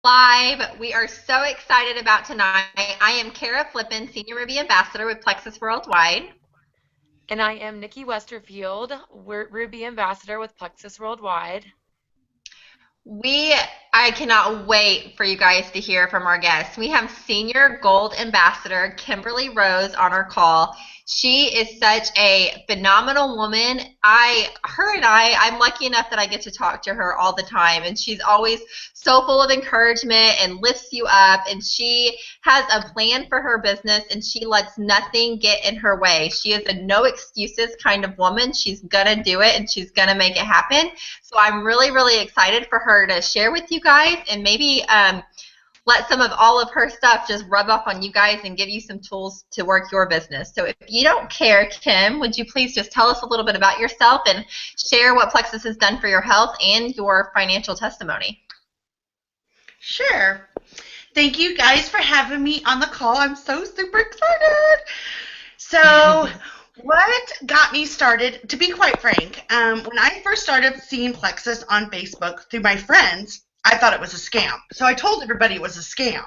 Live. We are so excited about tonight. I am Kara Flippin, Senior Ruby Ambassador with Plexus Worldwide. And I am Nikki Westerfield, Ruby Ambassador with Plexus Worldwide. I cannot wait for you guys to hear from our guests. We have Senior Gold Ambassador Kimberly Rose on our call. She is such a phenomenal woman. I'm lucky enough that I get to talk to her all the time, and she's always so full of encouragement and lifts you up, and she has a plan for her business, and she lets nothing get in her way. She is a no excuses kind of woman. She's gonna do it, and she's gonna make it happen. So I'm really, really excited for her to share with you guys, and maybe let some of all of her stuff just rub off on you guys and give you some tools to work your business. So if you don't care, Kim, would you please just tell us a little bit about yourself and share what Plexus has done for your health and your financial testimony? Sure. Thank you guys for having me on the call. I'm so super excited. So what got me started, to be quite frank, when I first started seeing Plexus on Facebook through my friends, I thought it was a scam. So I told everybody it was a scam.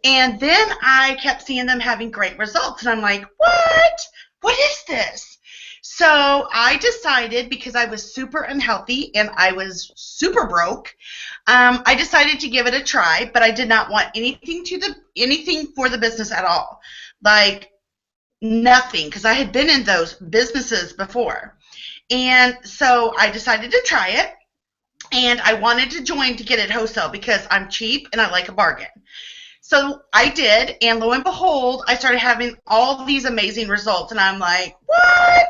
And then I kept seeing them having great results. And I'm like, what? What is this? So I decided, because I was super unhealthy and I was super broke, I decided to give it a try, but I did not want anything for the business at all. Like nothing, because I had been in those businesses before. And so I decided to try it. And I wanted to join to get it wholesale because I'm cheap and I like a bargain. So I did, and lo and behold, I started having all these amazing results, and I'm like, what?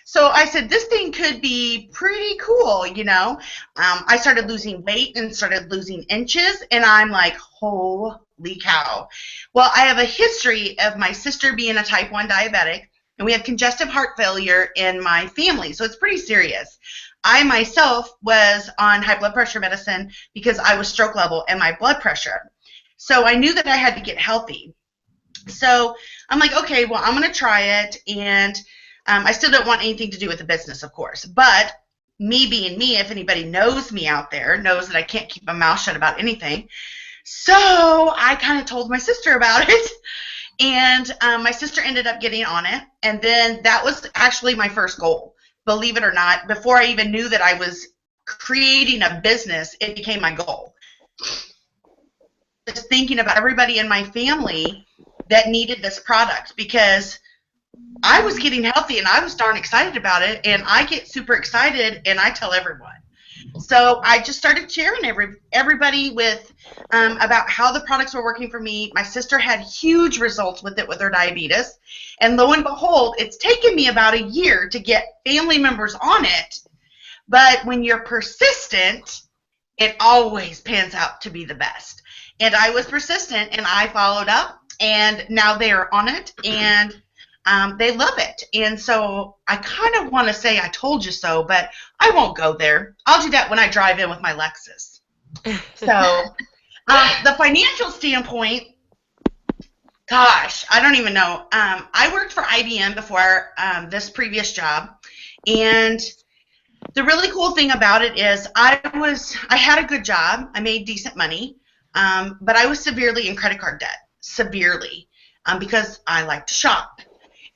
So I said, this thing could be pretty cool, you know. I started losing weight and started losing inches, and I'm like, holy cow. Well, I have a history of my sister being a type 1 diabetic, and we have congestive heart failure in my family, so it's pretty serious. I myself was on high blood pressure medicine because I was stroke level and my blood pressure. So I knew that I had to get healthy. So I'm like, okay, well, I'm going to try it. And I still don't want anything to do with the business, of course. But me being me, if anybody knows me out there, knows that I can't keep my mouth shut about anything. So I kind of told my sister about it. And my sister ended up getting on it. And then that was actually my first goal. Believe it or not, before I even knew that I was creating a business, it became my goal. Just thinking about everybody in my family that needed this product, because I was getting healthy and I was darn excited about it, and I get super excited and I tell everyone. So I just started sharing everybody with about how the products were working for me. My sister had huge results with it with her diabetes. And lo and behold, it's taken me about a year to get family members on it. But when you're persistent, it always pans out to be the best. And I was persistent, and I followed up, and now they are on it, and they love it. And so I kind of want to say I told you so, but I won't go there. I'll do that when I drive in with my Lexus. So the financial standpoint, gosh, I don't even know. I worked for IBM before this previous job, and the really cool thing about it is I had a good job. I made decent money, but I was severely in credit card debt, severely, because I like to shop.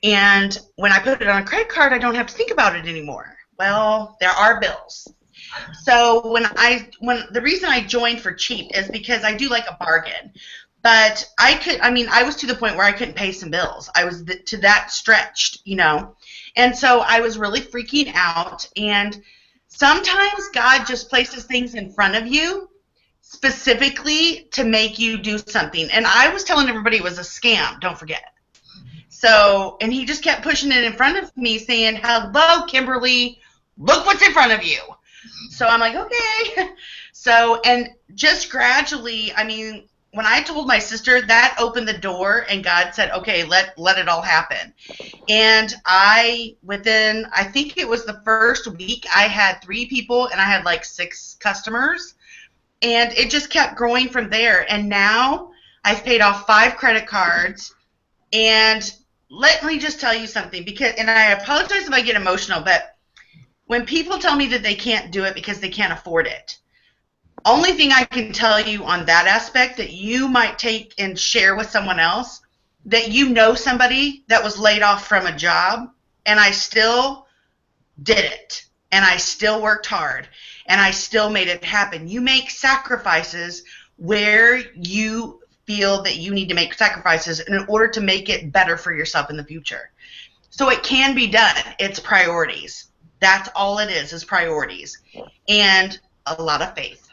And when I put it on a credit card, I don't have to think about it anymore. Well, there are bills. So when the reason I joined for cheap is because I do like a bargain. But I was to the point where I couldn't pay some bills. I was to that stretched, you know. And so I was really freaking out. And sometimes God just places things in front of you specifically to make you do something. And I was telling everybody it was a scam, don't forget. So, and he just kept pushing it in front of me saying, hello, Kimberly, look what's in front of you. So I'm like, okay. So, and just gradually, I mean, when I told my sister, that opened the door, and God said, okay, let it all happen. And I think it was the first week, I had 3 people, and I had like 6 customers. And it just kept growing from there. And now I've paid off 5 credit cards. And let me just tell you something, and I apologize if I get emotional, but when people tell me that they can't do it because they can't afford it, Only thing I can tell you on that aspect that you might take and share with someone else, that you know somebody that was laid off from a job, and I still did it, and I still worked hard, and I still made it happen. You make sacrifices where you feel that you need to make sacrifices in order to make it better for yourself in the future. So it can be done. It's priorities. That's all it is priorities. And a lot of faith.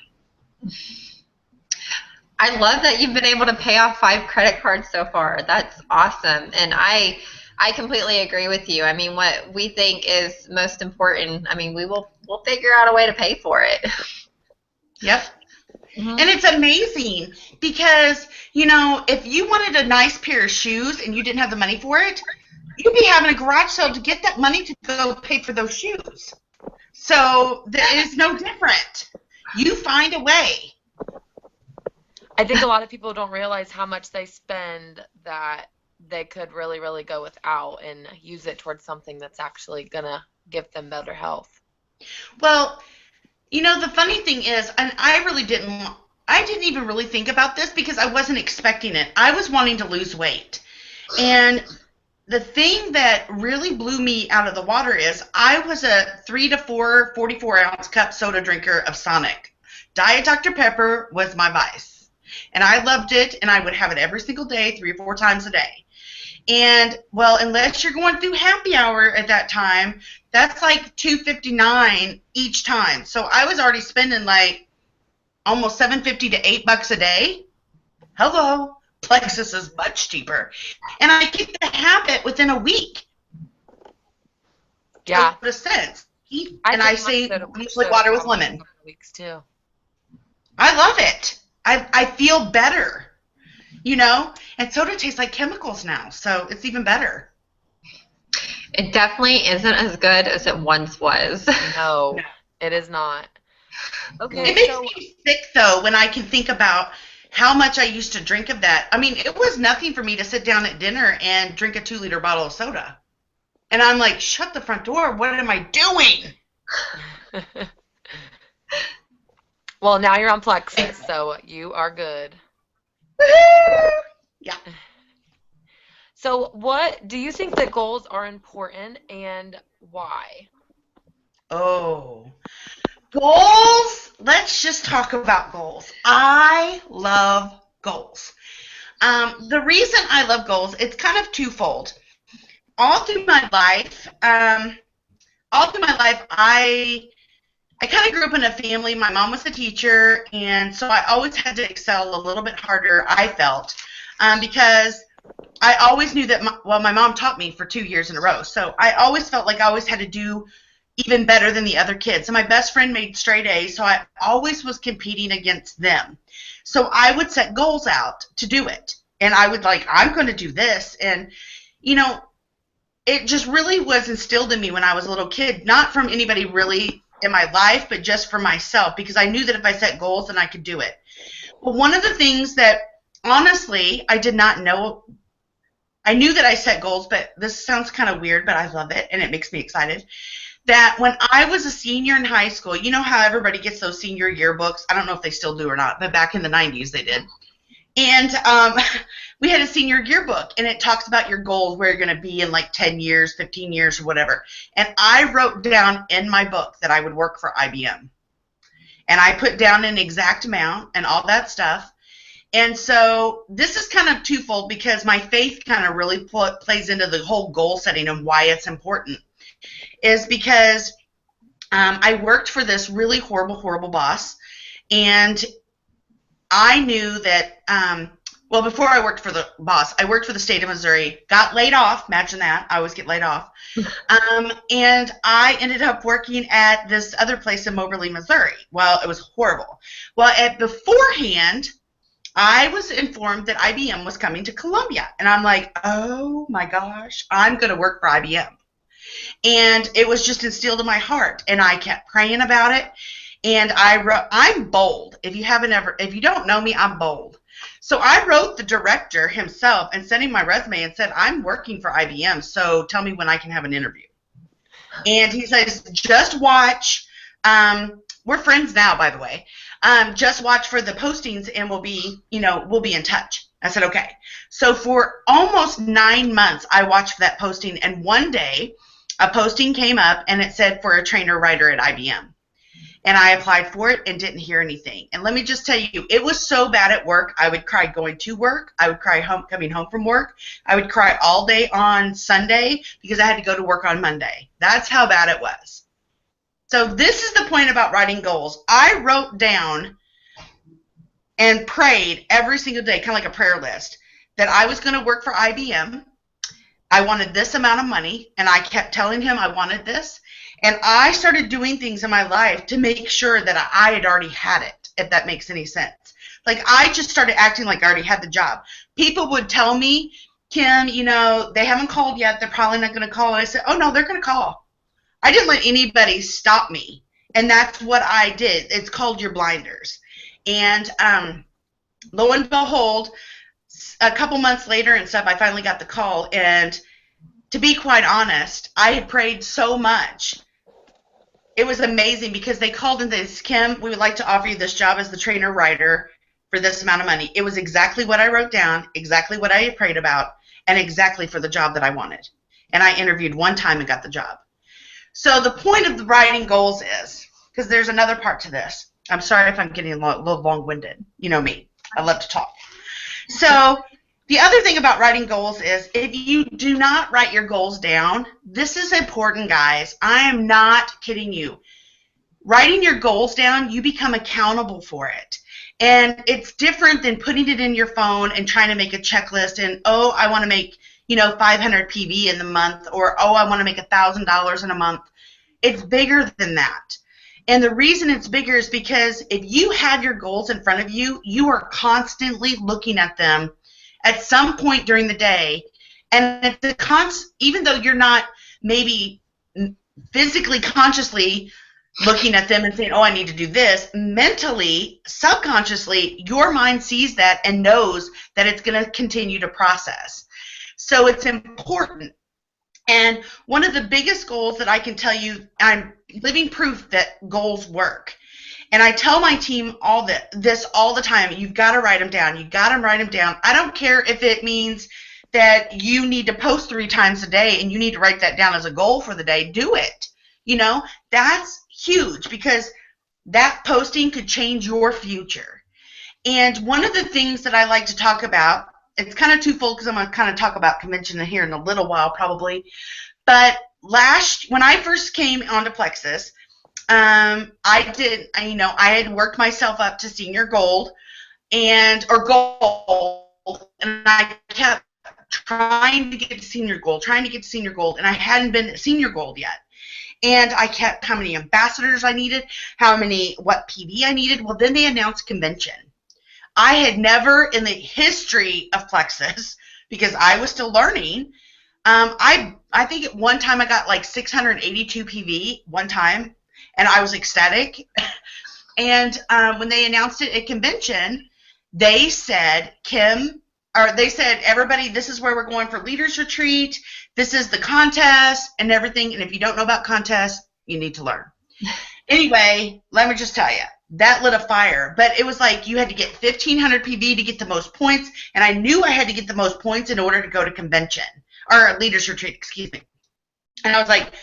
I love that you've been able to pay off 5 credit cards so far. That's awesome. And I completely agree with you. I mean, what we think is most important, I mean, we'll figure out a way to pay for it. Yep. Mm-hmm. And it's amazing because, you know, if you wanted a nice pair of shoes and you didn't have the money for it, you'd be having a garage sale to get that money to go pay for those shoes. So it is no different. You find a way. I think a lot of people don't realize how much they spend that they could really, really go without and use it towards something that's actually going to give them better health. Well, you know, the funny thing is, and I didn't even really think about this because I wasn't expecting it. I was wanting to lose weight. And the thing that really blew me out of the water is I was a 3 to 4 44-ounce cup soda drinker of Sonic. Diet Dr. Pepper was my vice. And I loved it, and I would have it every single day, 3 or 4 times a day. And, well, unless you're going through happy hour at that time, that's like $2.59 each time. So I was already spending like almost $7.50 to $8 a day. Hello. Plexus is much cheaper. And I kicked the habit within a week. Yeah. It sense. And I say usually water with lemon. Weeks too. I love it. I feel better, you know, and soda tastes like chemicals now, so it's even better. It definitely isn't as good as it once was. No, it is not. Okay, it makes me sick, though, when I can think about how much I used to drink of that. I mean, it was nothing for me to sit down at dinner and drink a 2-liter bottle of soda. And I'm like, shut the front door. What am I doing? Well, now you're on Plexus, so you are good. Yeah. So what do you think that goals are important and why? Oh, goals. Let's just talk about goals. I love goals. The reason I love goals, it's kind of twofold. All through my life, I kind of grew up in a family. My mom was a teacher, and so I always had to excel a little bit harder, I felt, because I always knew that, my mom taught me for 2 years in a row, so I always felt like I always had to do even better than the other kids. So my best friend made straight A's, so I always was competing against them. So I would set goals out to do it, and I would I'm going to do this, and, you know, it just really was instilled in me when I was a little kid, not from anybody really in my life, but just for myself, because I knew that if I set goals, then I could do it. But one of the things that, honestly, I did not know, I knew that I set goals, but this sounds kind of weird, but I love it, and it makes me excited, that when I was a senior in high school, you know how everybody gets those senior yearbooks? I don't know if they still do or not, but back in the 90s they did. And we had a senior yearbook, and it talks about your goals, where you're going to be in like 10 years, 15 years, or whatever. And I wrote down in my book that I would work for IBM. And I put down an exact amount and all that stuff. And so this is kind of twofold because my faith kind of really plays into the whole goal setting and why it's important. Is because I worked for this really horrible, horrible boss. And I knew that, before I worked for the boss, I worked for the state of Missouri, got laid off. Imagine that. I always get laid off. And I ended up working at this other place in Moberly, Missouri. Well, it was horrible. Well, beforehand, I was informed that IBM was coming to Columbia. And I'm like, oh, my gosh, I'm going to work for IBM. And it was just instilled in my heart. And I kept praying about it. And I'm bold. If you don't know me, I'm bold. So I wrote the director himself and sent him my resume and said, I'm working for IBM, so tell me when I can have an interview. And he says, just watch. We're friends now, by the way. Just watch for the postings and we'll be in touch. I said, okay. So for almost 9 months, I watched that posting, and one day a posting came up and it said for a trainer writer at IBM. And I applied for it and didn't hear anything. And let me just tell you, it was so bad at work. I would cry going to work. I would cry coming home from work. I would cry all day on Sunday because I had to go to work on Monday. That's how bad it was. So this is the point about writing goals. I wrote down and prayed every single day, kind of like a prayer list, that I was going to work for IBM. I wanted this amount of money, and I kept telling him I wanted this. And I started doing things in my life to make sure that I had already had it, if that makes any sense. Like, I just started acting like I already had the job. People would tell me, Kim, they haven't called yet. They're probably not going to call. And I said, oh, no, they're going to call. I didn't let anybody stop me. And that's what I did. It's called your blinders. And lo and behold, a couple months later and stuff, I finally got the call. And to be quite honest, I had prayed so much. It was amazing because they called and they said, Kim, we would like to offer you this job as the trainer writer for this amount of money. It was exactly what I wrote down, exactly what I had prayed about, and exactly for the job that I wanted. And I interviewed one time and got the job. So the point of the writing goals is, because there's another part to this. I'm sorry if I'm getting a little long-winded. You know me. I love to talk. So the other thing about writing goals is if you do not write your goals down, this is important, guys. I am not kidding you. Writing your goals down, you become accountable for it. And it's different than putting it in your phone and trying to make a checklist and, oh, I want to make, 500 PV in the month, or, oh, I want to make $1,000 in a month. It's bigger than that. And the reason it's bigger is because if you have your goals in front of you, you are constantly looking at them at some point during the day, and even though you're not maybe physically consciously looking at them and saying, oh, I need to do this, mentally, subconsciously, your mind sees that and knows that it's going to continue to process. So it's important. And one of the biggest goals that I can tell you, I'm living proof that goals work. And I tell my team this all the time. You've got to write them down. You've got to write them down. I don't care if it means that you need to post 3 times a day and you need to write that down as a goal for the day. Do it. That's huge because that posting could change your future. And one of the things that I like to talk about, it's kind of twofold because I'm going to kind of talk about convention here in a little while probably. But when I first came onto Plexus, I had worked myself up to senior gold and I kept trying to get to senior gold, and I hadn't been at senior gold yet. And I kept how many ambassadors I needed, what PV I needed. Well, then they announced convention. I had never in the history of Plexus, because I was still learning, I think at one time I got like 682 PV one time. And I was ecstatic. And when they announced it at convention, they said, everybody, this is where we're going for Leaders Retreat. This is the contest and everything. And if you don't know about contests, you need to learn. Anyway, let me just tell you, that lit a fire. But it was like you had to get 1,500 PV to get the most points. And I knew I had to get the most points in order to go to convention. Or Leaders Retreat, excuse me. And I was like,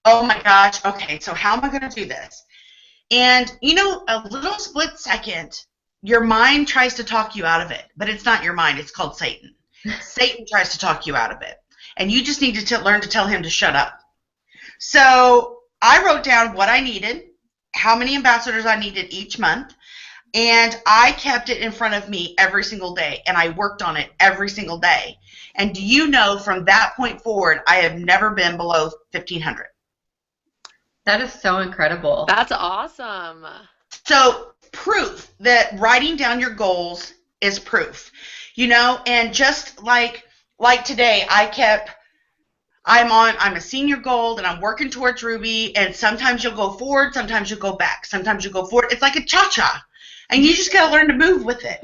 oh my gosh, okay, so how am I going to do this? And, a little split second, your mind tries to talk you out of it, but it's not your mind, it's called Satan. Satan tries to talk you out of it, and you just need to learn to tell him to shut up. So I wrote down what I needed, how many ambassadors I needed each month, and I kept it in front of me every single day, and I worked on it every single day. And do you know, from that point forward, I have never been below 1,500. That is so incredible. That's awesome. So proof that writing down your goals is proof, and just like today, I'm a senior gold and I'm working towards Ruby, and sometimes you'll go forward, sometimes you'll go back, sometimes you'll go forward. It's like a cha-cha, and you just got to learn to move with it.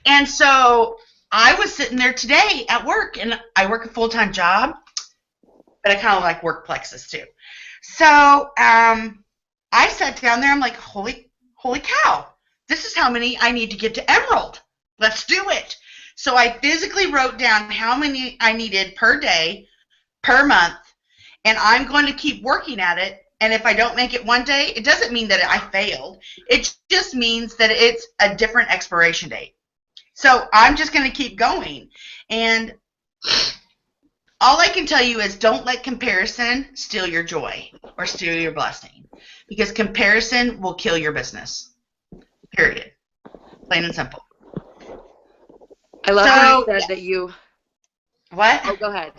And so I was sitting there today at work, and I work a full-time job, but I kind of like work Plexus too. So I sat down there. I'm like, holy cow! this is how many I need to get to Emerald. Let's do it. So I physically wrote down how many I needed per day, per month, and I'm going to keep working at it. And if I don't make it one day, it doesn't mean that I failed. It just means that it's a different expiration date. So I'm just going to keep going. And all I can tell you is don't let comparison steal your joy or steal your blessing, because comparison will kill your business. Period. Plain and simple. I love how you said that you. What? Oh, go ahead.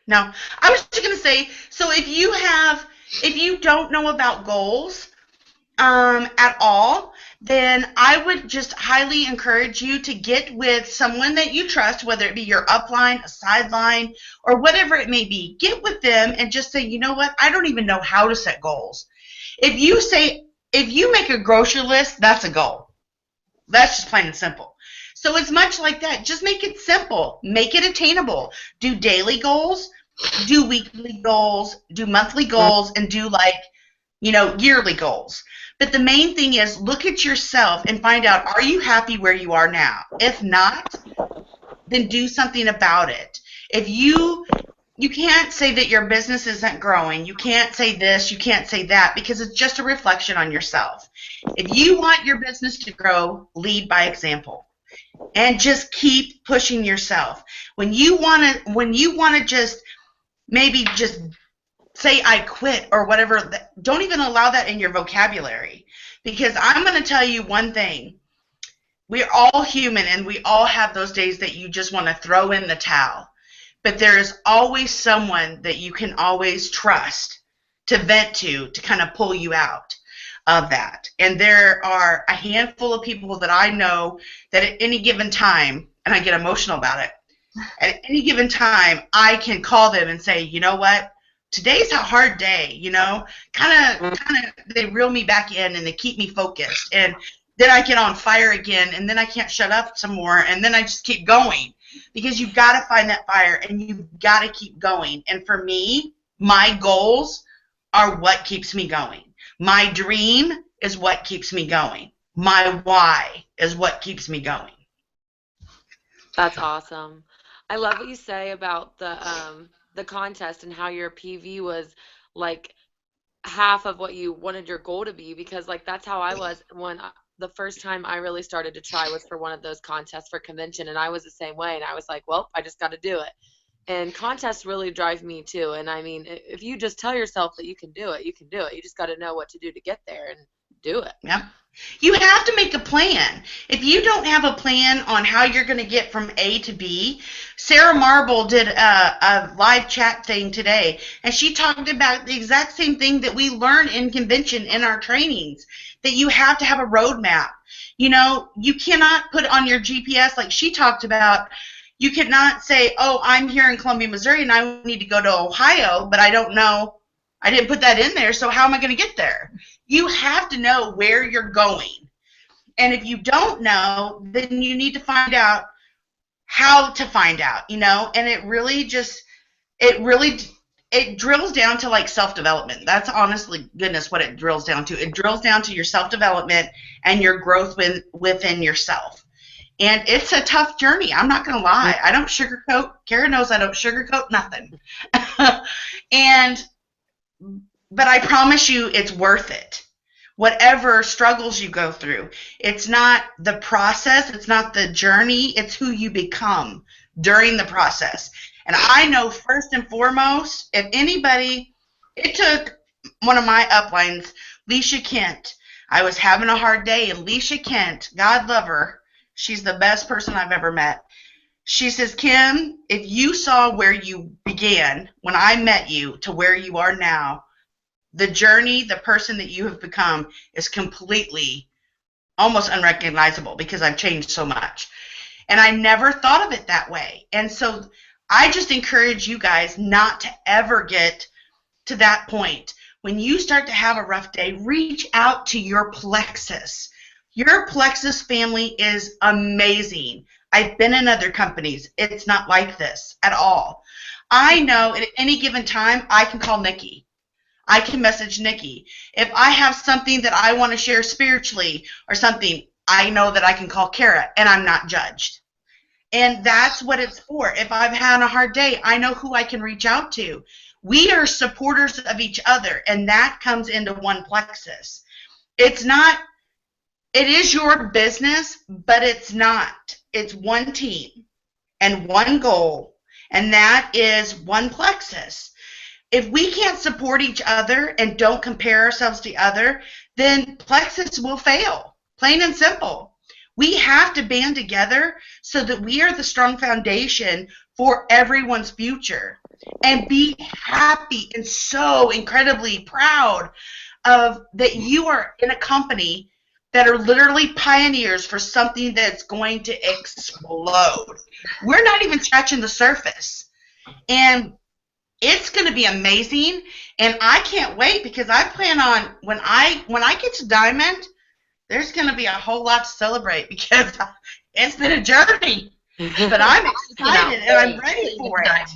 No, I was just going to say, so if you don't know about goals at all, then I would just highly encourage you to get with someone that you trust, whether it be your upline, a sideline, or whatever it may be. Get with them and just say, you know what, I don't even know how to set goals. If you make a grocery list, that's a goal. That's just plain and simple. So it's much like that. Just make it simple. Make it attainable. Do daily goals, do weekly goals, do monthly goals, and do yearly goals. But the main thing is look at yourself and find out, are you happy where you are now? If not, then do something about it. If you can't say that your business isn't growing, you can't say this, you can't say that, because it's just a reflection on yourself. If you want your business to grow, lead by example. And just keep pushing yourself. When you want to just maybe just say I quit or whatever, don't even allow that in your vocabulary. Because I'm going to tell you one thing. We're all human and we all have those days that you just want to throw in the towel. But there is always someone that you can always trust to vent to kind of pull you out of that. And there are a handful of people that I know that at any given time, and I get emotional about it, at any given time I can call them and say, you know what, today's a hard day, kind of they reel me back in and they keep me focused, and then I get on fire again, and then I can't shut up some more, and then I just keep going, because you've got to find that fire and you've got to keep going. And for me, my goals are what keeps me going. My dream is what keeps me going. My why is what keeps me going. That's awesome. I love what you say about the contest and how your PV was like half of what you wanted your goal to be, because like that's how I was when the first time I really started to try was for one of those contests for convention, and I was the same way, and I was like, well, I just got to do it. And contests really drive me too. And I mean, if you just tell yourself that you can do it, you can do it. You just got to know what to do to get there and do it. Yeah. You have to make a plan. If you don't have a plan on how you're going to get from A to B, Sarah Marble did a live chat thing today, and she talked about the exact same thing that we learn in convention in our trainings, that you have to have a roadmap. You cannot put on your GPS like she talked about. You cannot say, oh, I'm here in Columbia, Missouri, and I need to go to Ohio, but I don't know. I didn't put that in there, so how am I going to get there? You have to know where you're going. And if you don't know, then you need to find out how to find out, and it drills down to like self-development. That's honestly, goodness, what it drills down to. It drills down to your self-development and your growth within yourself. And it's a tough journey. I'm not going to lie. I don't sugarcoat. Kara knows I don't sugarcoat nothing. But I promise you it's worth it. Whatever struggles you go through, it's not the process, it's not the journey, it's who you become during the process. And I know first and foremost, if anybody, it took one of my uplines, Leisha Kent. I was having a hard day, and Leisha Kent, God love her, she's the best person I've ever met. She says, Kim, if you saw where you began when I met you to where you are now, the journey, the person that you have become is completely, almost unrecognizable, because I've changed so much. And I never thought of it that way. And so I just encourage you guys not to ever get to that point. When you start to have a rough day, reach out to your plexus. Your plexus family is amazing. I've been in other companies. It's not like this at all. I know at any given time I can call Nikki. I can message Nikki. If I have something that I want to share spiritually or something, I know that I can call Kara and I'm not judged. And that's what it's for. If I've had a hard day, I know who I can reach out to. We are supporters of each other, and that comes into one plexus. It's not, it is your business, but it's not. It's one team and one goal, and that is one plexus. If we can't support each other and don't compare ourselves to other, then plexus will fail, plain and simple. We have to band together so that we are the strong foundation for everyone's future, and be happy and so incredibly proud of that you are in a company that are literally pioneers for something that's going to explode. We're not even scratching the surface. And it's going to be amazing, and I can't wait because I plan on when I get to Diamond, there's going to be a whole lot to celebrate because it's been a journey. But I'm excited and I'm ready for it.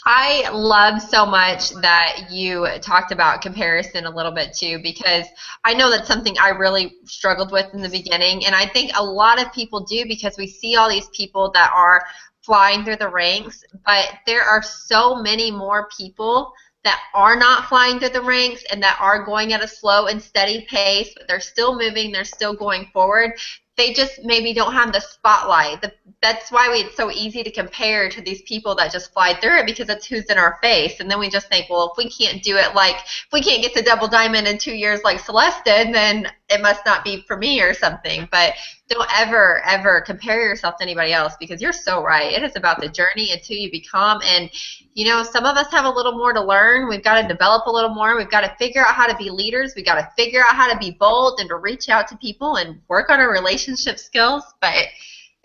I love so much that you talked about comparison a little bit too, because I know that's something I really struggled with in the beginning, and I think a lot of people do because we see all these people that are flying through the ranks, but there are so many more people that are not flying through the ranks and that are going at a slow and steady pace, but they're still moving, they're still going forward. They just maybe don't have the spotlight. That's why it's so easy to compare to these people that just fly through it, because that's who's in our face. And then we just think, well, if we can't do it, like if we can't get to double diamond in 2 years like Celeste did, then it must not be for me or something. But don't ever, ever compare yourself to anybody else, because you're so right. It is about the journey until you become. And, you know, some of us have a little more to learn. We've got to develop a little more. We've got to figure out how to be leaders. We've got to figure out how to be bold and to reach out to people and work on our relationship skills. But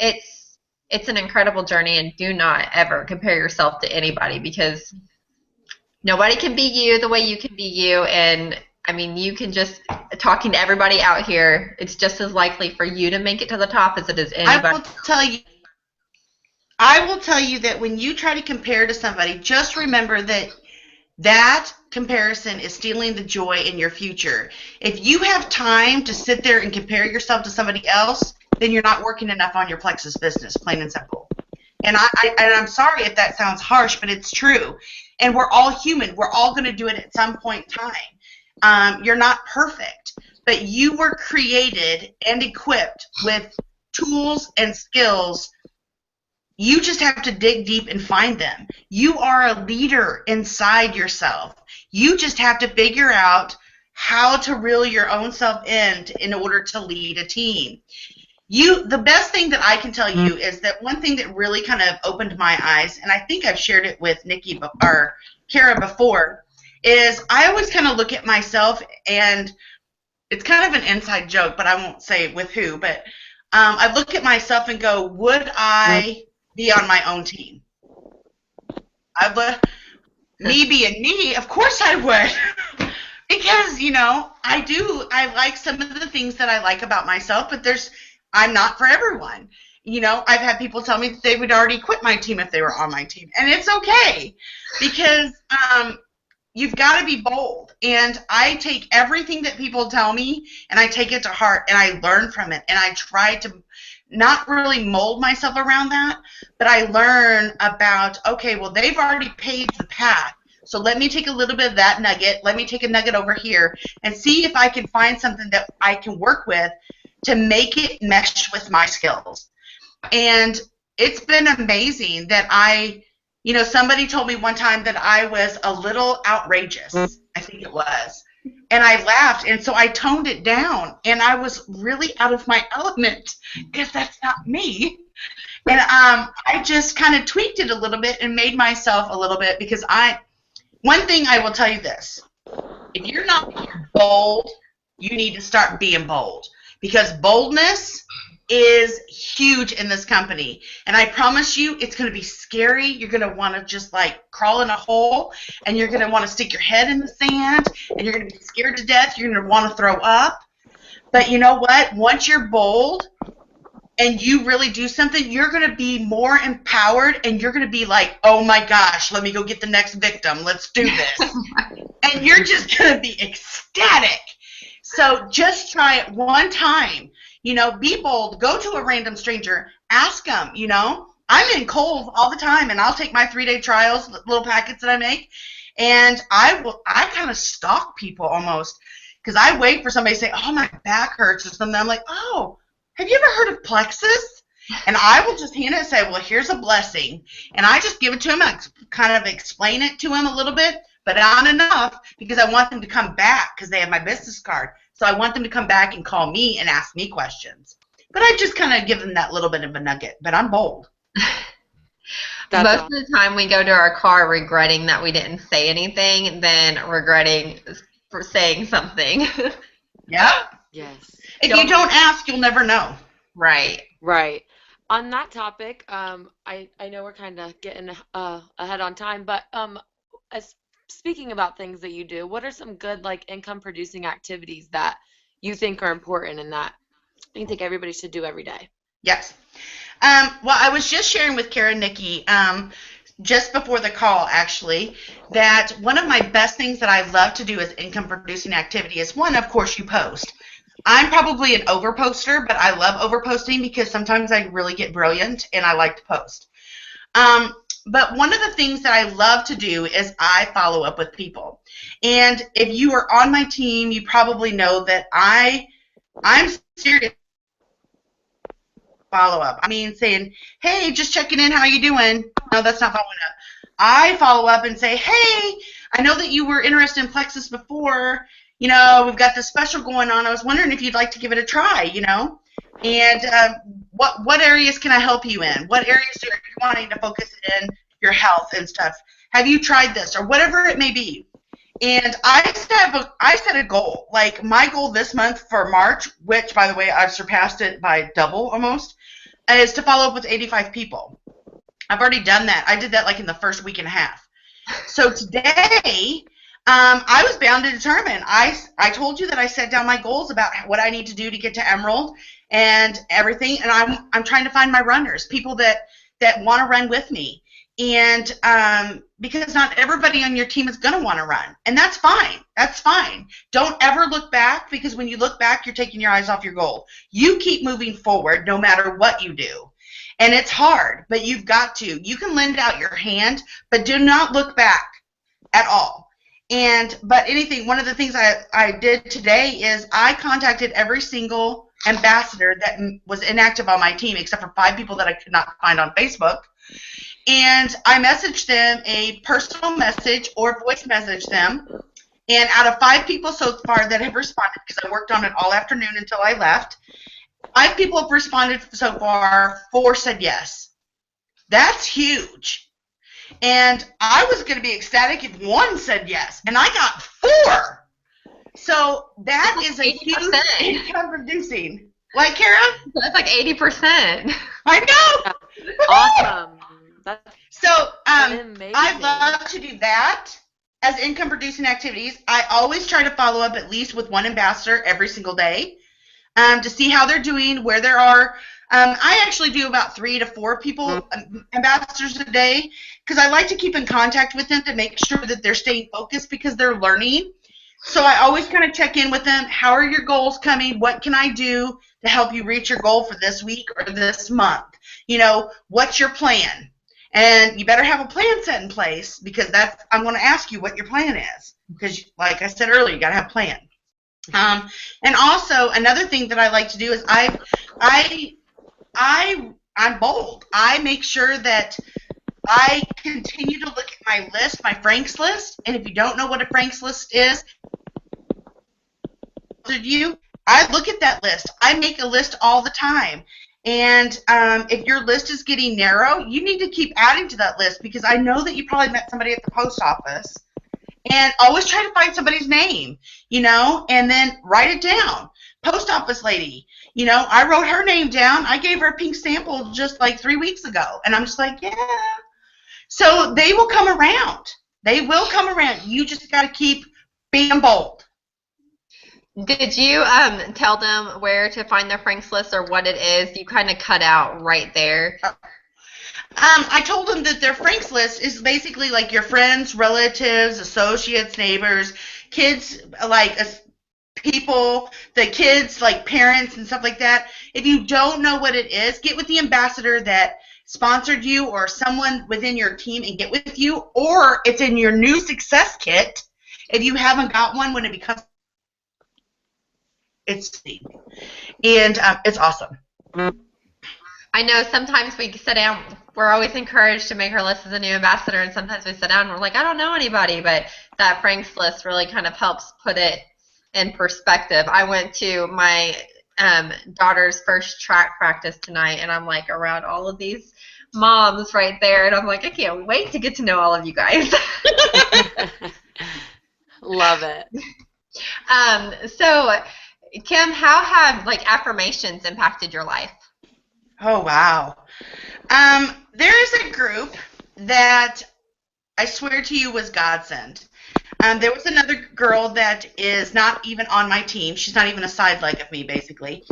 it's an incredible journey, and do not ever compare yourself to anybody, because nobody can be you the way you can be you. And I mean, you can just, talking to everybody out here, it's just as likely for you to make it to the top as it is anybody. I will tell you that when you try to compare to somebody, just remember that that comparison is stealing the joy in your future. If you have time to sit there and compare yourself to somebody else, then you're not working enough on your plexus business, plain and simple. And I'm sorry if that sounds harsh, but it's true. And we're all human. We're all going to do it at some point in time. You're not perfect, but you were created and equipped with tools and skills. You just have to dig deep and find them. You are a leader inside yourself. You just have to figure out how to reel your own self in order to lead a team. The best thing that I can tell you is that one thing that really kind of opened my eyes, and I think I've shared it with Nikki or Kara before, is I always kind of look at myself, and it's kind of an inside joke, but I won't say with who, but I look at myself and go, would I be on my own team? Me being me, of course I would. Because, you know, I like some of the things that I like about myself, but I'm not for everyone. You know, I've had people tell me that they would already quit my team if they were on my team. And it's okay, because you've got to be bold. And I take everything that people tell me, and I take it to heart, and I learn from it. And I try to not really mold myself around that, but I learn about, okay, well, they've already paved the path. So let me take a little bit of that nugget. Let me take a nugget over here and see if I can find something that I can work with to make it mesh with my skills. And it's been amazing that somebody told me one time that I was a little outrageous, I think it was. And I laughed, and so I toned it down, and I was really out of my element because that's not me. And I just kind of tweaked it a little bit and made myself a little bit, because one thing I will tell you this. If you're not bold, you need to start being bold, because boldness is huge in this company. And I promise you, it's going to be scary. You're going to want to just like crawl in a hole, and you're going to want to stick your head in the sand, and you're going to be scared to death. You're going to want to throw up. But you know what? Once you're bold, and you really do something, you're going to be more empowered, and you're going to be like, oh my gosh, let me go get the next victim. Let's do this. And you're just going to be ecstatic. So just try it one time. You know, be bold. Go to a random stranger. Ask them, you know. I'm in Kohl's all the time, and I'll take my 3-day trials, little packets that I make, and I kind of stalk people almost, because I wait for somebody to say, oh, my back hurts or something. I'm like, oh, have you ever heard of Plexus? And I will just hand it and say, well, here's a blessing. And I just give it to them. I kind of explain it to them a little bit, but not enough, because I want them to come back because they have my business card. So I want them to come back and call me and ask me questions. But I just kind of give them that little bit of a nugget. But I'm bold. Most of the time we go to our car regretting that we didn't say anything than regretting for saying something. Yeah. Yes. If you don't ask, you'll never know. Right. Right. On that topic, I know we're kind of getting ahead on time, but as speaking about things that you do, what are some good like income producing activities that you think are important and that you think everybody should do every day? Yes. Well, I was just sharing with Kara and Nikki just before the call, actually, that one of my best things that I love to do as income-producing activity is, one, of course, you post. I'm probably an over-poster, but I love over-posting because sometimes I really get brilliant and I like to post. But one of the things that I love to do is I follow up with people. And if you are on my team, you probably know that I'm serious. Follow up. I mean, saying, hey, just checking in, how you doing? No, that's not following up. I follow up and say, hey, I know that you were interested in Plexus before. You know, we've got this special going on. I was wondering if you'd like to give it a try, you know? And what areas can I help you in? What areas are you wanting to focus in your health and stuff? Have you tried this? Or whatever it may be. And I set a goal. Like, my goal this month for March, which, by the way, I've surpassed it by double almost, is to follow up with 85 people. I've already done that. I did that like in the first week and a half. So today, I was bound to determine. I told you that I set down my goals about what I need to do to get to Emerald and everything, and I'm trying to find my runners, people that want to run with me. And because not everybody on your team is going to want to run, and that's fine. That's fine. Don't ever look back, because when you look back, you're taking your eyes off your goal. You keep moving forward no matter what you do. And it's hard, but you've got to. You can lend out your hand, but do not look back at all. But one of the things I did today is I contacted every single ambassador that was inactive on my team, except for 5 people that I could not find on Facebook. And I messaged them a personal message or voice message them. And out of 5 people so far that have responded, because I worked on it all afternoon until I left, 5 people have responded so far, 4 said yes. That's huge. And I was going to be ecstatic if 1 said yes. And I got 4. So that is a 80%. huge income producing. What, Kara? That's like 80%. I know. Awesome. So amazing. I love to do that as income producing activities. I always try to follow up at least with 1 ambassador every single day to see how they're doing, where they are. I actually do about 3 to 4 people, ambassadors a day, because I like to keep in contact with them to make sure that they're staying focused because they're learning. So I always kind of check in with them. How are your goals coming? What can I do to help you reach your goal for this week or this month? You know, what's your plan? And you better have a plan set in place, because I'm going to ask you what your plan is. Because, like I said earlier, you got to have a plan. And also, another thing that I like to do is I'm bold. I make sure that I continue to look at my list, my Frank's list. And if you don't know what a Frank's list is, I look at that list. I make a list all the time. And if your list is getting narrow, you need to keep adding to that list, because I know that you probably met somebody at the post office. And always try to find somebody's name, you know, and then write it down. Post office lady, you know, I wrote her name down. I gave her a pink sample just like 3 weeks ago. And I'm just like, yeah. So they will come around. They will come around. You just got to keep being bold. Did you tell them where to find their Franks list or what it is? You kind of cut out right there. I told them that their Franks list is basically like your friends, relatives, associates, neighbors, kids, like people, the kids, like parents and stuff like that. If you don't know what it is, get with the ambassador that sponsored you or someone within your team and get with you, or it's in your new success kit. If you haven't got one, when it becomes, it's awesome. I know sometimes we sit down, we're always encouraged to make our list as a new ambassador, and sometimes we sit down and we're like, I don't know anybody, but that Frank's list really kind of helps put it in perspective. I went to my daughter's first track practice tonight, and I'm like around all of these moms right there, and I'm like, I can't wait to get to know all of you guys. Love it. So, Kim, how have like affirmations impacted your life? Oh, wow. There is a group that I swear to you was God sent. There was another girl that is not even on my team. She's not even a side leg of me, basically.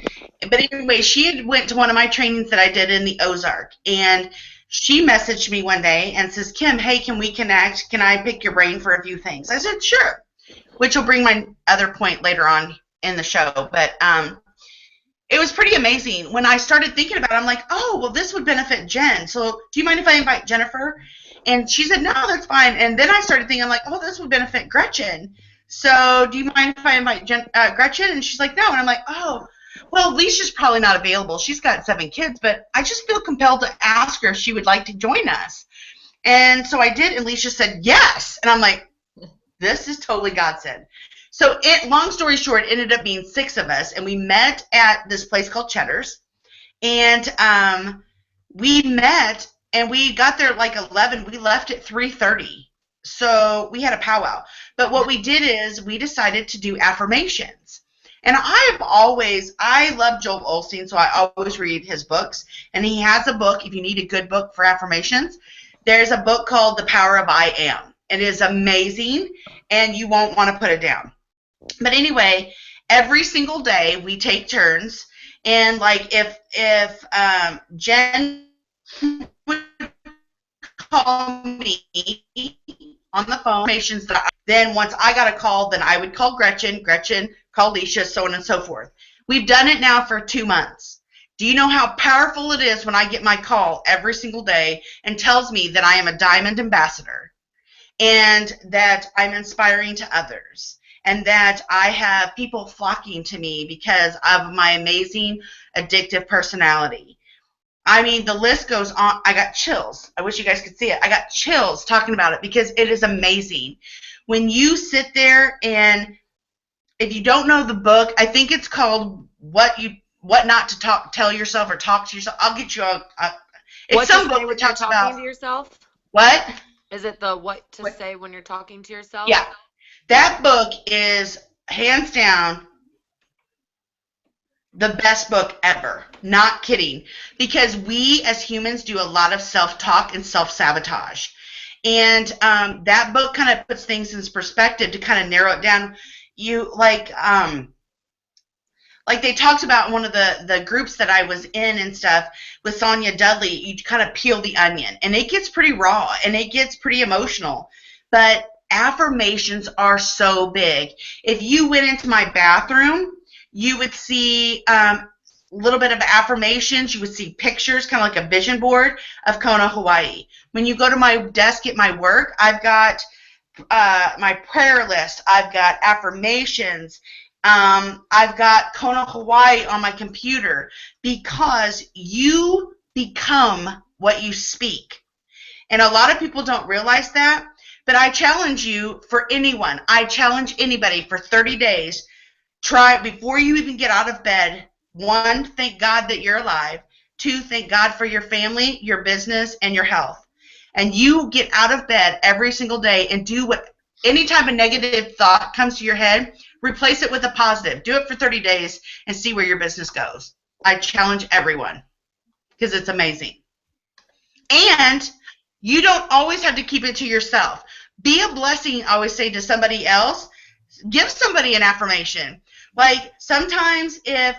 But anyway, she had went to one of my trainings that I did in the Ozark, and she messaged me one day and says, Kim, hey, can we connect? Can I pick your brain for a few things? I said, sure, which will bring my other point later on in the show. But it was pretty amazing. When I started thinking about it, I'm like, oh, well, this would benefit Jen. So do you mind if I invite Jennifer? And she said, no, that's fine. And then I started thinking, I'm like, oh, this would benefit Gretchen. So do you mind if I invite Gretchen? And she's like, no. And I'm like, oh, well, Alicia's probably not available. She's got 7 kids, but I just feel compelled to ask her if she would like to join us. And so I did, and Alicia said yes. And I'm like, this is totally godsend. So long story short, it ended up being 6 of us, and we met at this place called Cheddar's. And we met, and we got there at like 11. We left at 3:30. So we had a powwow. But what we did is we decided to do affirmations. And I love Joel Osteen, so I always read his books. And he has a book, if you need a good book for affirmations, there's a book called The Power of I Am. It is amazing, and you won't want to put it down. But anyway, every single day we take turns, and like if Jen would call me on the phone, then once I got a call, then I would call Gretchen, call Alicia, so on and so forth. We've done it now for 2 months. Do you know how powerful it is when I get my call every single day and tells me that I am a diamond ambassador and that I'm inspiring to others and that I have people flocking to me because of my amazing addictive personality? I mean, the list goes on. I got chills. I wish you guys could see it. I got chills talking about it because it is amazing. When you sit there, and if you don't know the book, I think it's called What Not to Tell Yourself or Talk to Yourself. I'll get you it's What some to say book when that you're talks talking about to yourself? what? Is it the what to say when you're talking to yourself? Yeah. That book is hands down the best book ever. Not kidding. Because we as humans do a lot of self-talk and self-sabotage. And that book kind of puts things in perspective to kind of narrow it down. You like they talked about in one of the groups that I was in and stuff with Sonia Dudley, you kind of peel the onion. And it gets pretty raw and it gets pretty emotional. But affirmations are so big. If you went into my bathroom, you would see a little bit of affirmations. You would see pictures, kind of like a vision board of Kona, Hawaii. When you go to my desk at my work, I've got my prayer list. I've got affirmations. I've got Kona, Hawaii on my computer because you become what you speak. And a lot of people don't realize that. But I challenge you for anyone. I challenge anybody for 30 days. Try before you even get out of bed. 1, thank God that you're alive. 2, thank God for your family, your business, and your health. And you get out of bed every single day and do what any type of negative thought comes to your head, replace it with a positive. Do it for 30 days and see where your business goes. I challenge everyone because it's amazing. And you don't always have to keep it to yourself. Be a blessing, I always say, to somebody else. Give somebody an affirmation. Like sometimes if,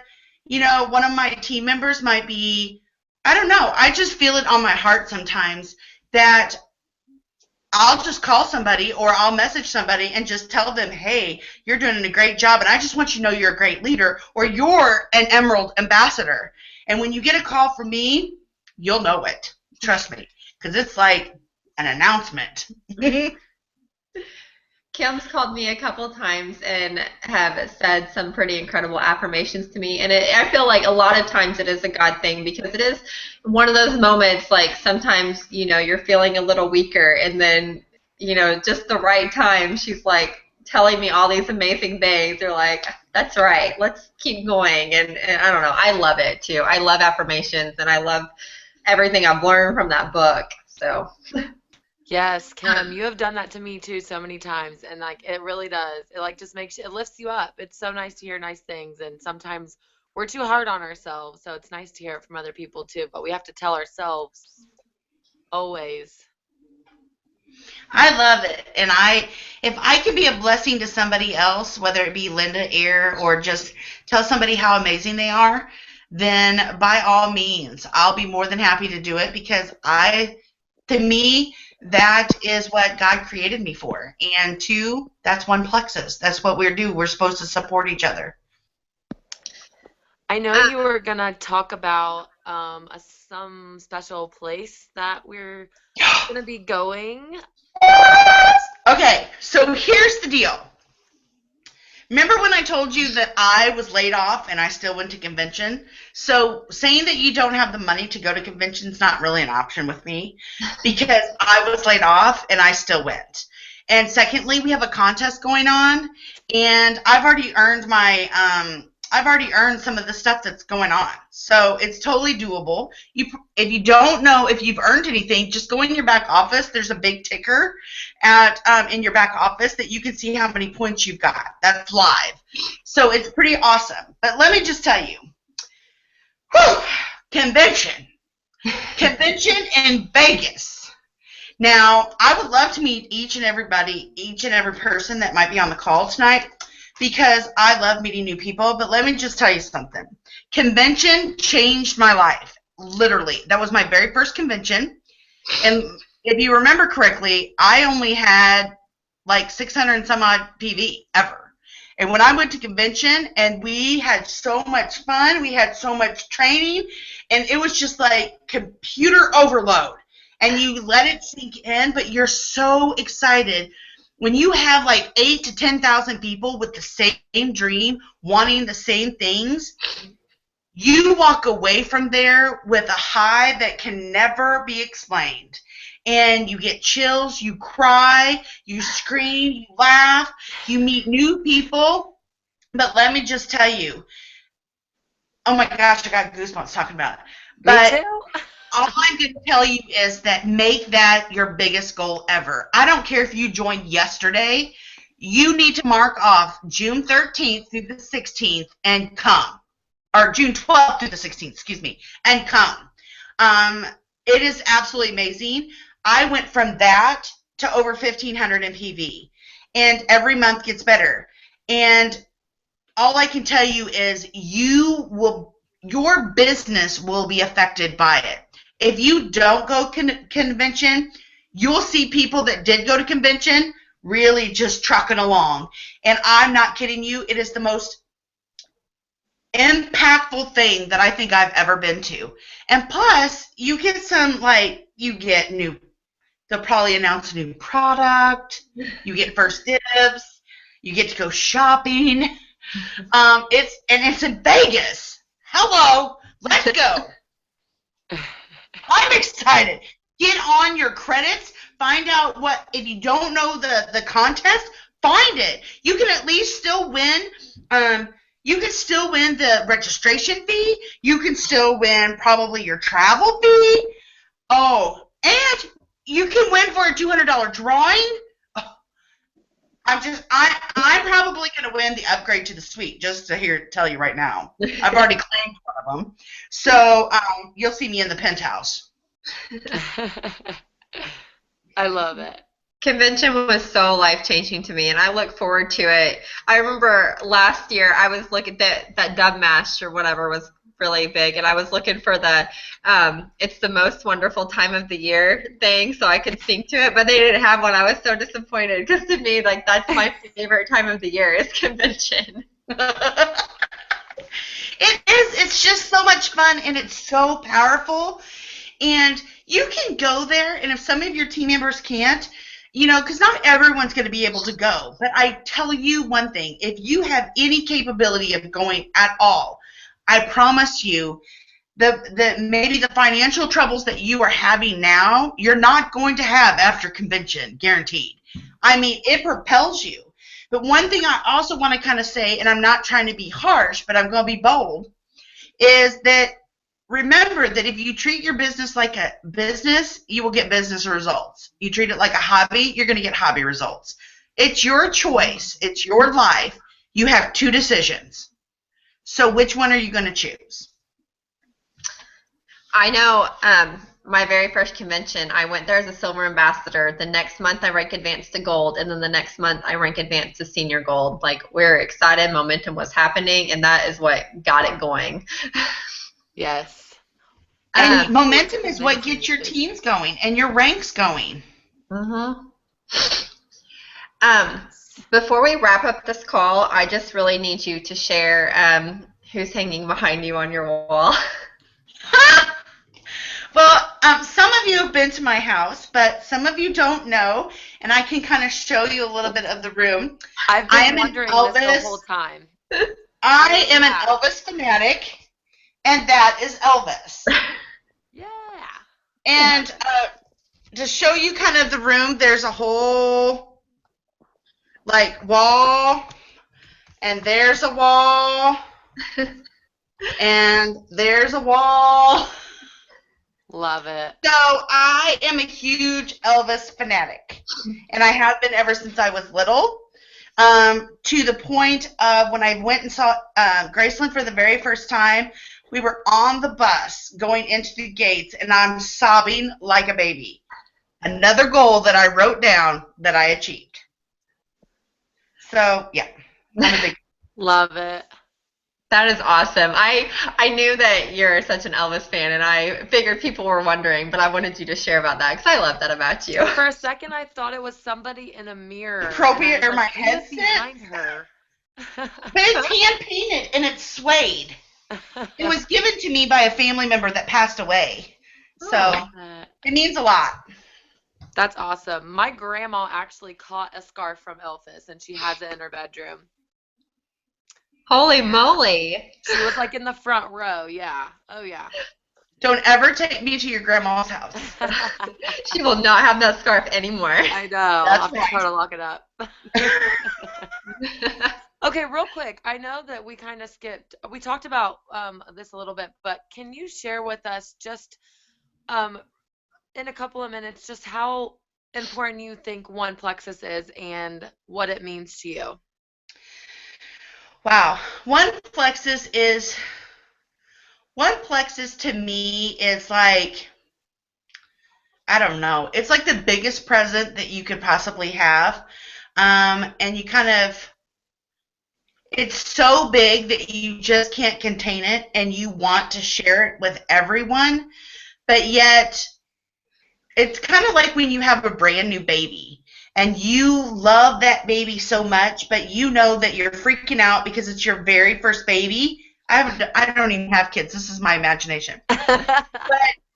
one of my team members might be, I don't know, I just feel it on my heart sometimes that I'll just call somebody or I'll message somebody and just tell them, hey, you're doing a great job, and I just want you to know you're a great leader, or you're an Emerald ambassador. And when you get a call from me, you'll know it. Trust me, because it's like an announcement. Kim's called me a couple times and have said some pretty incredible affirmations to me. And I feel like a lot of times it is a God thing, because it is one of those moments, like sometimes, you're feeling a little weaker, and then, just the right time, she's like telling me all these amazing things. They're like, that's right, let's keep going. And I don't know, I love it too. I love affirmations, and I love everything I've learned from that book. So. Yes, Kim, you have done that to me too so many times, and like it really does. It like just makes it lifts you up. It's so nice to hear nice things, and sometimes we're too hard on ourselves, so it's nice to hear it from other people too, but we have to tell ourselves always. I love it. And if I can be a blessing to somebody else, whether it be lend an ear or just tell somebody how amazing they are, then by all means, I'll be more than happy to do it, because to me, that is what God created me for. And two, that's one plexus. That's what we do. We're supposed to support each other. I know you were gonna talk about some special place that we're gonna be going. Okay, so here's the deal. Remember when I told you that I was laid off and I still went to convention? So saying that you don't have the money to go to convention is not really an option with me, because I was laid off and I still went. And secondly, we have a contest going on, and I've already earned some of the stuff that's going on. So it's totally doable. If you don't know if you've earned anything, just go in your back office. There's a big ticker in your back office that you can see how many points you've got. That's live. So it's pretty awesome. But let me just tell you, convention in Vegas. Now, I would love to meet each and every person that might be on the call tonight, because I love meeting new people. But let me just tell you something. Convention changed my life. Literally. That was my very first convention. And if you remember correctly, I only had like 600 and some odd PV ever. And when I went to convention, and we had so much fun, we had so much training, and it was just like computer overload. And you let it sink in, but you're so excited. When you have like 8,000 to 10,000 people with the same dream, wanting the same things, you walk away from there with a high that can never be explained. And you get chills, you cry, you scream, you laugh, you meet new people. But let me just tell you, oh my gosh, I got goosebumps talking about it. But Me too. all I'm going to tell you is that make that your biggest goal ever. I don't care if you joined yesterday. You need to mark off June 13th through the 16th and come. Or June 12th through the 16th, excuse me, and come. It is absolutely amazing. I went from that to over 1,500 in PV. And every month gets better. And all I can tell you is your business will be affected by it. If you don't go convention, you'll see people that did go to convention really just trucking along. And I'm not kidding you. It is the most impactful thing that I think I've ever been to. And plus, you get they'll probably announce a new product. You get first dibs. You get to go shopping. It's in Vegas. Hello. Let's go. I'm excited. Get on your credits. Find out if you don't know the contest, find it. You can at least still win. You can still win the registration fee. You can still win probably your travel fee. Oh, and you can win for a $200 drawing. Oh, I'm probably going to win the upgrade to the suite, just to tell you right now. I've already claimed one of them. So you'll see me in the penthouse. I love it. Convention was so life-changing to me, and I look forward to it. I remember last year I was looking at that Dub Mash or whatever was really big, and I was looking for the "It's the most wonderful time of the year" thing so I could sing to it, but they didn't have one. I was so disappointed because to me, like, that's my favorite time of the year is convention. It is. It's just so much fun, and it's so powerful. And you can go there, and if some of your team members can't, because not everyone's going to be able to go. But I tell you one thing. If you have any capability of going at all, I promise you, maybe the financial troubles that you are having now, you're not going to have after convention, guaranteed. I mean, it propels you. But one thing I also want to kind of say, and I'm not trying to be harsh, but I'm going to be bold, is that remember that if you treat your business like a business, you will get business results. You treat it like a hobby, you're going to get hobby results. It's your choice. It's your life. You have two decisions. So which one are you going to choose? I know my very first convention, I went there as a silver ambassador. The next month I rank advanced to gold, and then the next month I rank advanced to senior gold. Like, we're excited, momentum was happening, and that is what got it going. Yes. And momentum is what gets your teams going and your ranks going. Mm-hmm. Before we wrap up this call, I just really need you to share who's hanging behind you on your wall. Well, some of you have been to my house, but some of you don't know, and I can kind of show you a little bit of the room. I've been wondering this the whole time. I am an Elvis fanatic, and that is Elvis. Yeah. And to show you kind of the room, there's a whole, like, wall, and there's a wall, and there's a wall. Love it. So I am a huge Elvis fanatic, and I have been ever since I was little, to the point of when I went and saw Graceland for the very first time. We were on the bus going into the gates, and I'm sobbing like a baby. Another goal that I wrote down that I achieved. So, yeah, I'm a big Love it. That is awesome. I knew that you're such an Elvis fan, and I figured people were wondering, but I wanted you to share about that because I love that about you. For a second, I thought it was somebody in a mirror. appropriate or like, my who is headset. behind her. But it's hand painted and it's suede. It was given to me by a family member that passed away. So it means a lot. That's awesome. My grandma actually caught a scarf from Elvis, and she has it in her bedroom. Holy moly. She was like in the front row. Yeah. Oh, yeah. Don't ever take me to your grandma's house. She will not have that scarf anymore. I know. That's I'll have to right. try to lock it up. Okay, real quick. I know that we kind of skipped. We talked about this a little bit, but can you share with us just in a couple of minutes just how important you think One Plexus is and what it means to you? Wow. One Plexus to me is like, I don't know. It's like the biggest present that you could possibly have. And you kind of, it's so big that you just can't contain it and you want to share it with everyone. But yet, it's kind of like when you have a brand new baby and you love that baby so much, but you know that you're freaking out because it's your very first baby. I don't even have kids. This is my imagination. But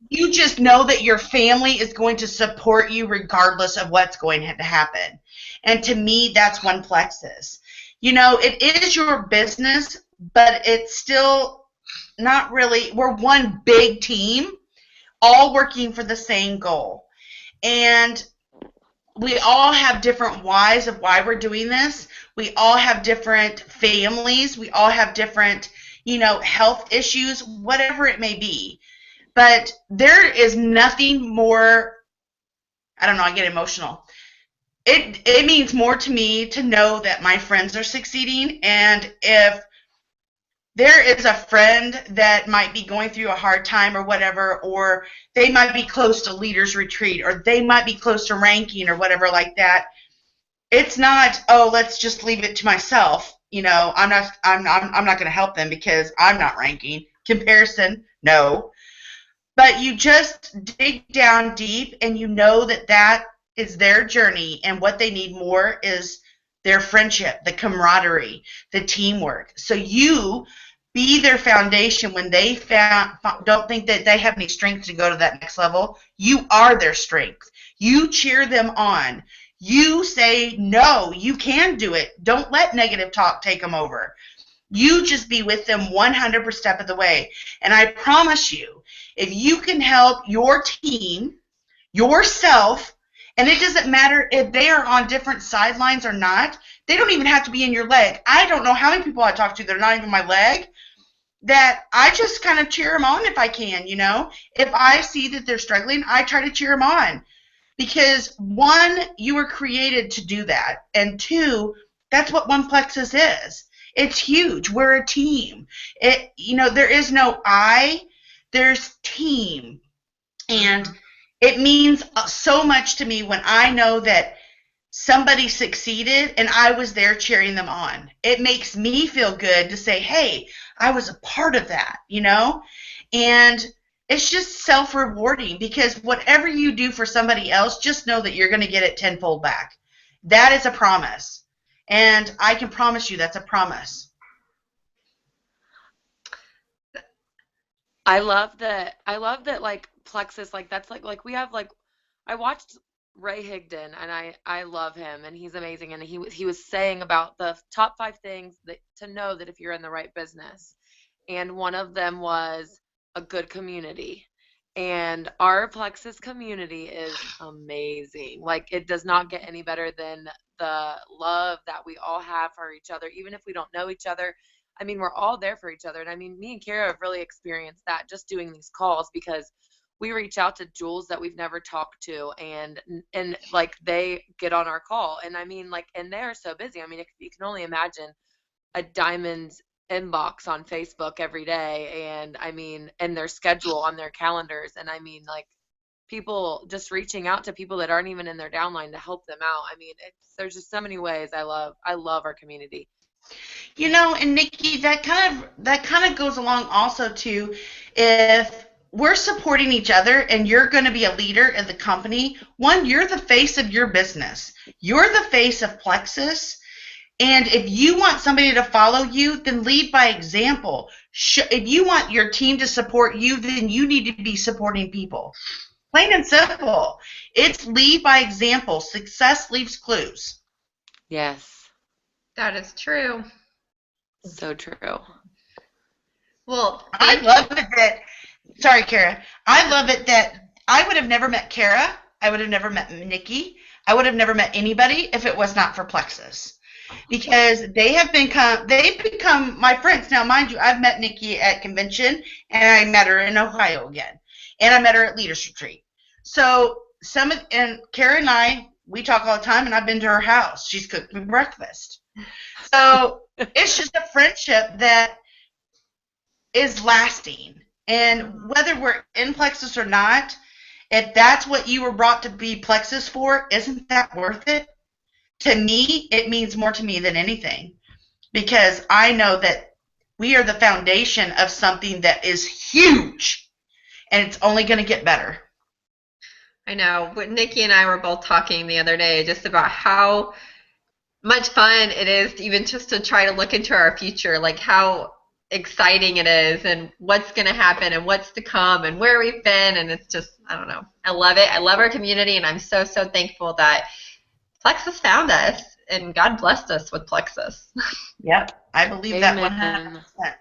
you just know that your family is going to support you regardless of what's going to happen. And to me, that's One Plexus. You know, it is your business, but it's still not really. We're one big team, all working for the same goal. And we all have different whys of why we're doing this. We all have different families. We all have different, health issues, whatever it may be. But there is nothing more, I don't know, I get emotional. It means more to me to know that my friends are succeeding, and if there is a friend that might be going through a hard time or whatever, or they might be close to leaders retreat, or they might be close to ranking or whatever like that. It's not, oh, let's just leave it to myself. I'm not going to help them because I'm not ranking. Comparison, no. But you just dig down deep and you know that is their journey, and what they need more is their friendship, the camaraderie, the teamwork. So you be their foundation when they don't think that they have any strength to go to that next level. You are their strength. You cheer them on. You say, no, you can do it. Don't let negative talk take them over. You just be with them 100% of the way. And I promise you, if you can help your team, yourself, and it doesn't matter if they are on different sidelines or not, they don't even have to be in your leg. I don't know how many people I talk to that are not even my leg, that I just kind of cheer them on if I can, If I see that they're struggling, I try to cheer them on. Because one, you were created to do that. And two, that's what One Plexus is. It's huge. We're a team. There is no I, there's team. And it means so much to me when I know that somebody succeeded and I was there cheering them on. It makes me feel good to say, hey, I was a part of that, And it's just self-rewarding, because whatever you do for somebody else, just know that you're going to get it tenfold back. That is a promise. And I can promise you that's a promise. I love that like Plexus, like that's like we have like, I watched Ray Higdon, and I love him, and he's amazing, and he was saying about the top 5 things that to know that if you're in the right business. And one of them was a good community. And our Plexus community is amazing. Like, it does not get any better than the love that we all have for each other, even if we don't know each other. I mean, we're all there for each other. And I mean, me and Kara have really experienced that just doing these calls, because we reach out to Jules that we've never talked to, and like they get on our call. And I mean, like, and they're so busy. I mean, you can only imagine a diamond's inbox on Facebook every day, and I mean, and their schedule on their calendars. And I mean, like, people just reaching out to people that aren't even in their downline to help them out. I mean, there's just so many ways. I love our community. And Nikki, that kind of goes along also to, if we're supporting each other and you're going to be a leader in the company, one, you're the face of your business. You're the face of Plexus. And if you want somebody to follow you, then lead by example. If you want your team to support you, then you need to be supporting people. Plain and simple. It's lead by example. Success leaves clues. Yes. That is true. So true. Well, I love it that, sorry, Kara. I love it that I would have never met Kara. I would have never met Nikki. I would have never met anybody if it was not for Plexus. Because they've become my friends. Now, mind you, I've met Nikki at convention, and I met her in Ohio again. And I met her at Leaders Retreat. So and Kara and I, we talk all the time, and I've been to her house. She's cooked me breakfast. So it's just a friendship that is lasting. And whether we're in Plexus or not, if that's what you were brought to be Plexus for, isn't that worth it? To me, it means more to me than anything, because I know that we are the foundation of something that is huge, and it's only going to get better. I know. Nikki and I were both talking the other day just about how much fun it is even just to try to look into our future, like how exciting it is and what's going to happen and what's to come and where we've been. And it's just, I don't know. I love it. I love our community, and I'm so, so thankful that Plexus found us, and God blessed us with Plexus. Yep, I believe Amen. That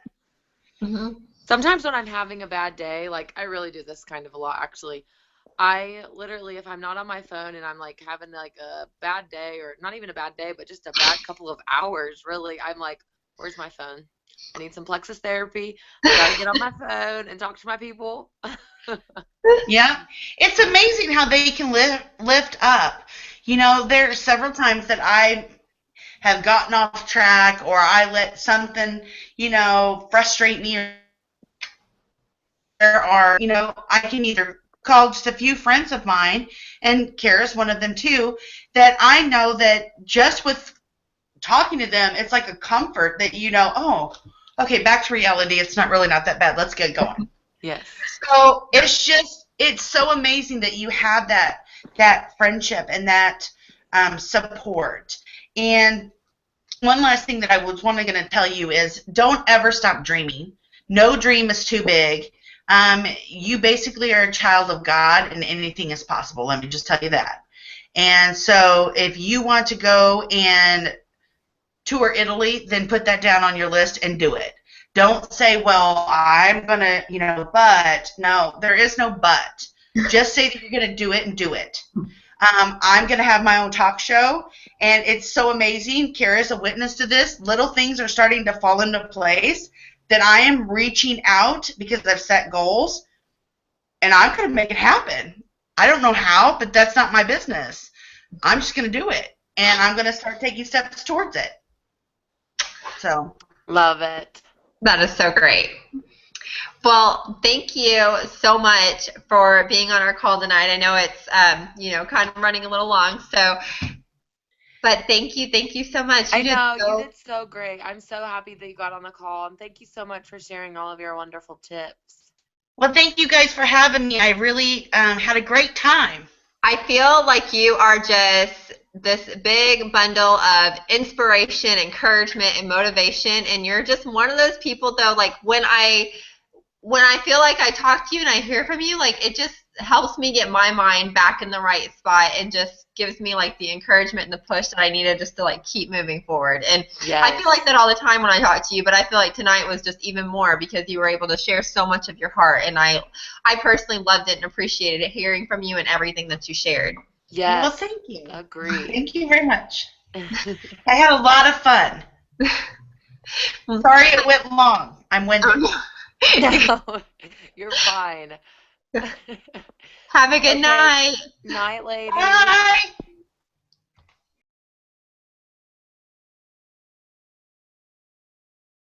100%. Mm-hmm. Sometimes when I'm having a bad day, like, I really do this kind of a lot, actually. I literally, if I'm not on my phone and I'm like having like a bad day, or not even a bad day, but just a bad couple of hours, really, I'm like, where's my phone? I need some Plexus therapy. I gotta get on my phone and talk to my people. Yeah, it's amazing how they can lift up. There are several times that have gotten off track, or I let something, frustrate me, or there are, I can either call just a few friends of mine, and Kara's one of them too, that I know that just with talking to them, it's like a comfort that oh, okay, back to reality. It's really not that bad. Let's get going. Yes. So it's so amazing that you have that friendship and that support. And one last thing that I was going to tell you is don't ever stop dreaming. No dream is too big. You basically are a child of God, and anything is possible. Let me just tell you that. And so if you want to go and tour Italy, then put that down on your list and do it. Don't say, well, I'm going to, but. No, there is no but. Just say that you're going to do it and do it. I'm going to have my own talk show, and it's so amazing. Kara's a witness to this. Little things are starting to fall into place that I am reaching out because I've set goals, and I'm going to make it happen. I don't know how, but that's not my business. I'm just going to do it, and I'm going to start taking steps towards it. So love it. That is so great. Well, thank you so much for being on our call tonight. I know it's kind of running a little long, but thank you so much. You did so great. I'm so happy that you got on the call, and thank you so much for sharing all of your wonderful tips. Well, thank you guys for having me. I really had a great time. I feel like you are just this big bundle of inspiration, encouragement, and motivation, and you're just one of those people, though, like when I feel like I talk to you and I hear from you, like it just helps me get my mind back in the right spot and just gives me like the encouragement and the push that I needed just to like keep moving forward. And yes. I feel like that all the time when I talk to you, but I feel like tonight was just even more because you were able to share so much of your heart, and I personally loved it and appreciated it, hearing from you and everything that you shared. Yes. Well, thank you. Agreed. Thank you very much. I had a lot of fun. Sorry it went long. I'm winded. No, you're fine. Have a good night. Night, lady. Bye.